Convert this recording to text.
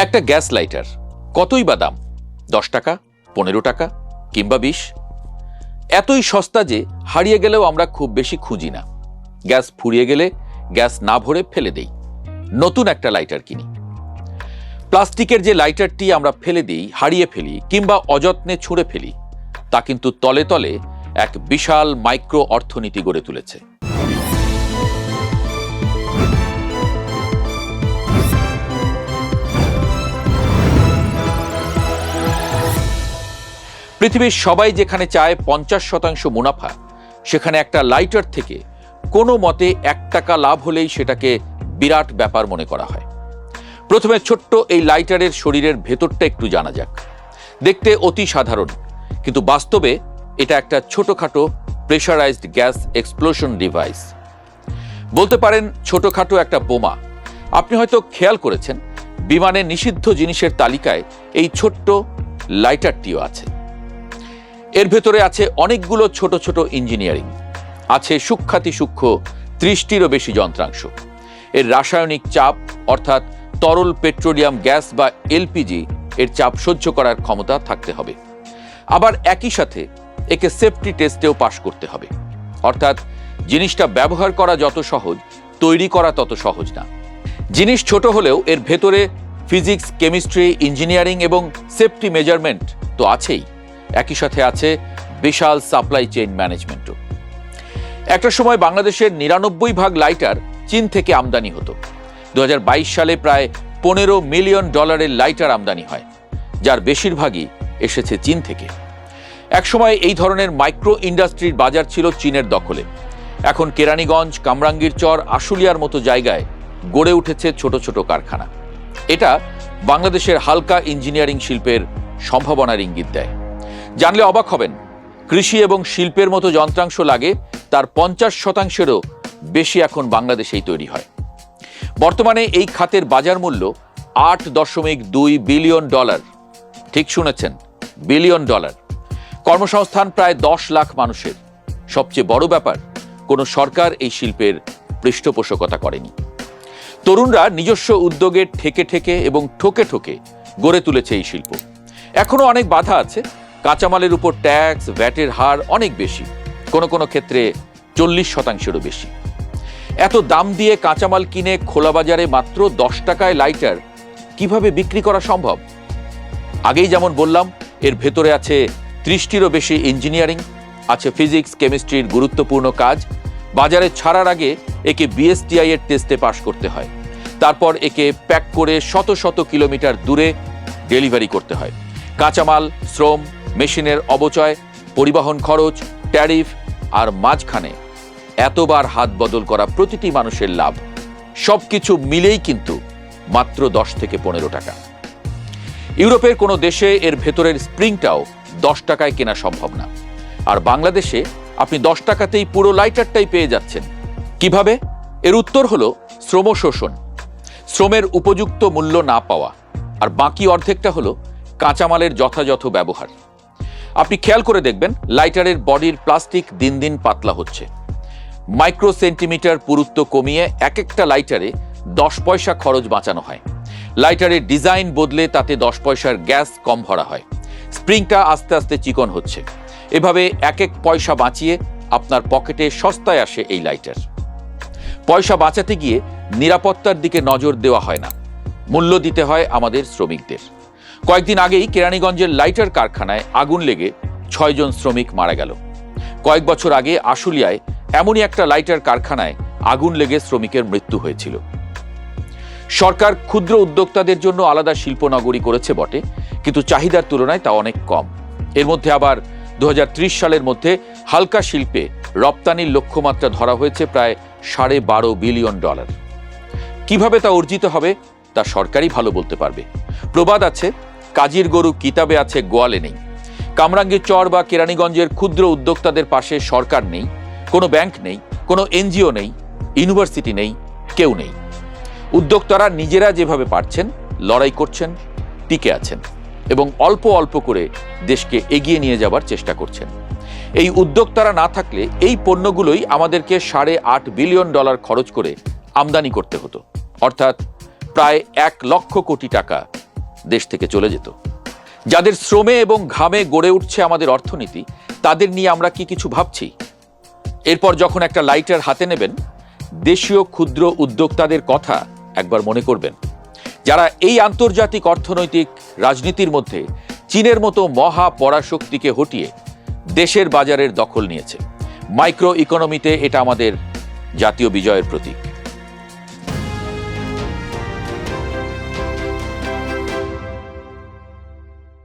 একটা gas lighter কতই বা দাম? 10 টাকা, 15 টাকা কিংবা 20? এতই সস্তা যে হারিয়ে গেলেও আমরা খুব বেশি খুঁজি না। গ্যাস ফুরিয়ে গেলে গ্যাস না ভরে ফেলে দেই, নতুন একটা লাইটার কিনি। প্লাস্টিকের যে লাইটারটি আমরা ফেলে দিই, হারিয়ে ফেলি কিংবা অযত্নে ছুঁড়ে ফেলি, তা কিন্তু তলে তলে এক বিশাল মাইক্রো অর্থনীতি গড়ে তুলেছে। পৃথিবীর সবাই যেখানে চায় 50% মুনাফা, সেখানে একটা লাইটার থেকে কোনো মতে 1 টাকা লাভ হলেই সেটাকে বিরাট ব্যাপার মনে করা হয়। প্রথমে ছোট্ট এই লাইটারের শরীরের ভেতরটা একটু জানা যাক। দেখতে অতি সাধারণ, কিন্তু বাস্তবে এটা একটা ছোটখাটো প্রেশারাইজড গ্যাস এক্সপ্লোশন ডিভাইস। বলতে পারেন ছোটখাটো একটা বোমা। আপনি হয়তো খেয়াল করেছেন, বিমানে নিষিদ্ধ জিনিসের তালিকায় এই ছোট্ট লাইটারটিও আছে। এর ভেতরে আছে অনেকগুলো ছোট ছোট ইঞ্জিনিয়ারিং, আছে সূক্ষ্মাতি সূক্ষ্ম 30টিরও বেশি যন্ত্রাংশ। এর রাসায়নিক চাপ, অর্থাৎ তরল পেট্রোলিয়াম গ্যাস বা এলপিজি, এর চাপ সহ্য করার ক্ষমতা থাকতে হবে। আবার একই সাথে একে সেফটি টেস্টেও পাশ করতে হবে। অর্থাৎ জিনিসটা ব্যবহার করা যত সহজ, তৈরি করা তত সহজ না। জিনিস ছোট হলেও এর ভেতরে ফিজিক্স, কেমিস্ট্রি, ইঞ্জিনিয়ারিং এবং সেফটি মেজারমেন্ট তো আছেই। একই সাথে আছে বিশাল সাপ্লাই চেইন ম্যানেজমেন্টও। একটা সময় বাংলাদেশের 99% লাইটার চীন থেকে আমদানি হতো। 2022 সালে প্রায় $15 মিলিয়ন লাইটার আমদানি হয়, যার বেশিরভাগই এসেছে চীন থেকে। একসময় এই ধরনের মাইক্রো ইন্ডাস্ট্রির বাজার ছিল চীনের দখলে। এখন কেরানীগঞ্জ, কামরাঙ্গীরচর, আশুলিয়ার মতো জায়গায় গড়ে উঠেছে ছোট ছোট কারখানা। এটা বাংলাদেশের হালকা ইঞ্জিনিয়ারিং শিল্পের সম্ভাবনার ইঙ্গিত দেয়। জানলে অবাক হবেন, কৃষি এবং শিল্পের মতো যন্ত্রাংশ লাগে তার 50%-এরও বেশি এখন বাংলাদেশেই তৈরি হয়। বর্তমানে এই খাতের বাজার মূল্য $8.2 বিলিয়ন। ঠিক শুনেছেন, বিলিয়ন ডলার। কর্মসংস্থান প্রায় 10 লাখ মানুষের। সবচেয়ে বড় ব্যাপার, কোনো সরকার এই শিল্পের পৃষ্ঠপোষকতা করেনি। তরুণরা নিজস্ব উদ্যোগে ঠেকে ঠেকে এবং ঠোকে ঠোকে গড়ে তুলেছে এই শিল্প। এখনো অনেক বাধা আছে। কাঁচামালের উপর ট্যাক্স, ভ্যাটের হার অনেক বেশি, কোনো কোনো ক্ষেত্রে 40%-এরও বেশি। এত দাম দিয়ে কাঁচামাল কিনে খোলা বাজারে মাত্র 10 টাকায় লাইটার কিভাবে বিক্রি করা সম্ভব? আগেই যেমন বললাম, এর ভেতরে আছে 30টিরও বেশি ইঞ্জিনিয়ারিং, আছে ফিজিক্স, কেমিস্ট্রির গুরুত্বপূর্ণ কাজ। বাজারে ছাড়ার আগে একে বিএসটিআই এর টেস্টে পাশ করতে হয়। তারপর একে প্যাক করে শত শত কিলোমিটার দূরে ডেলিভারি করতে হয়। কাঁচামাল, শ্রম, মেশিনের অবচয়, পরিবহন খরচ, ট্যারিফ, আর মাঝখানে এতবার হাত বদল করা প্রতিটি মানুষের লাভ, সবকিছু মিলেই কিন্তু মাত্র 10 থেকে 15 টাকা। ইউরোপের কোনো দেশে এর ভেতরের স্প্রিংটাও 10 টাকায় কেনা সম্ভব না। আর বাংলাদেশে আপনি 10 টাকাতেই পুরো লাইটারটাই পেয়ে যাচ্ছেন। কিভাবে? এর উত্তর হলো শ্রম শোষণ, শ্রমের উপযুক্ত মূল্য না পাওয়া, আর বাকি অর্ধেকটা হলো কাঁচামালের যথাযথ ব্যবহার। আপনি খেয়াল করে দেখবেন, লাইটারের বডির প্লাস্টিক দিন দিন পাতলা হচ্ছে। মাইক্রো সেন্টিমিটার পুরুত্ব কমিয়ে এক একটা লাইটারে 10 পয়সা খরচ বাঁচানো হয়। লাইটারের ডিজাইন বদলে তাতে 10 পয়সার গ্যাস কম ভরা হয়। স্প্রিংটা আস্তে আস্তে চিকন হচ্ছে। এভাবে এক এক পয়সা বাঁচিয়ে আপনার পকেটে সস্তায় আসে এই লাইটার। পয়সা বাঁচাতে গিয়ে নিরাপত্তার দিকে নজর দেওয়া হয় না, মূল্য দিতে হয় আমাদের শ্রমিকদের। কয়েকদিন আগেই কেরানীগঞ্জের লাইটার কারখানায় আগুন লেগে 6 জন শ্রমিক মারা গেল। কয়েক বছর আগে আশুলিয়ায় এমনই একটা লাইটার কারখানায় আগুন লেগে শ্রমিকের মৃত্যু হয়েছিল। সরকার ক্ষুদ্র উদ্যোক্তাদের জন্য আলাদা শিল্পনগরী করেছে বটে, কিন্তু চাহিদার তুলনায় তা অনেক কম। এর মধ্যে আবার 2030 সালের মধ্যে হালকা শিল্পে রপ্তানির লক্ষ্যমাত্রা ধরা হয়েছে প্রায় $12.5 বিলিয়ন। কিভাবে তা অর্জিত হবে তা সরকারই ভালো বলতে পারবে। প্রবাদ আছে, কাজীর গরু কিতাবে আছে, গোয়ালে নেই। কামরাঙ্গীরচর বা কেরানীগঞ্জের ক্ষুদ্র উদ্যোক্তাদের পাশে সরকার নেই, কোনো ব্যাংক নেই, কোনো এনজিও নেই, ইউনিভার্সিটি নেই, কেউ নেই। উদ্যোক্তারা নিজেরা যেভাবে পারছেন লড়াই করছেন, টিকে আছেন এবং অল্প অল্প করে দেশকে এগিয়ে নিয়ে যাবার চেষ্টা করছেন। এই উদ্যোক্তারা না থাকলে এই পণ্যগুলোই আমাদেরকে $8.5 বিলিয়ন খরচ করে আমদানি করতে হতো, অর্থাৎ প্রায় 1 লক্ষ কোটি টাকা দেশ থেকে চলে যেত। যাদের শ্রমে এবং ঘামে গড়ে উঠছে আমাদের অর্থনীতি, তাদের নিয়ে আমরা কি কিছু ভাবছি? এরপর যখন একটা লাইটার হাতে নেবেন, দেশীয় ক্ষুদ্র উদ্যোক্তাদের কথা একবার মনে করবেন, যারা এই আন্তর্জাতিক অর্থনৈতিক রাজনীতির মধ্যে চীনের মতো মহা পরাশক্তিকে হটিয়ে দেশের বাজারের দখল নিয়েছে। মাইক্রো ইকোনমিতে এটা আমাদের জাতীয় বিজয়ের প্রতীক।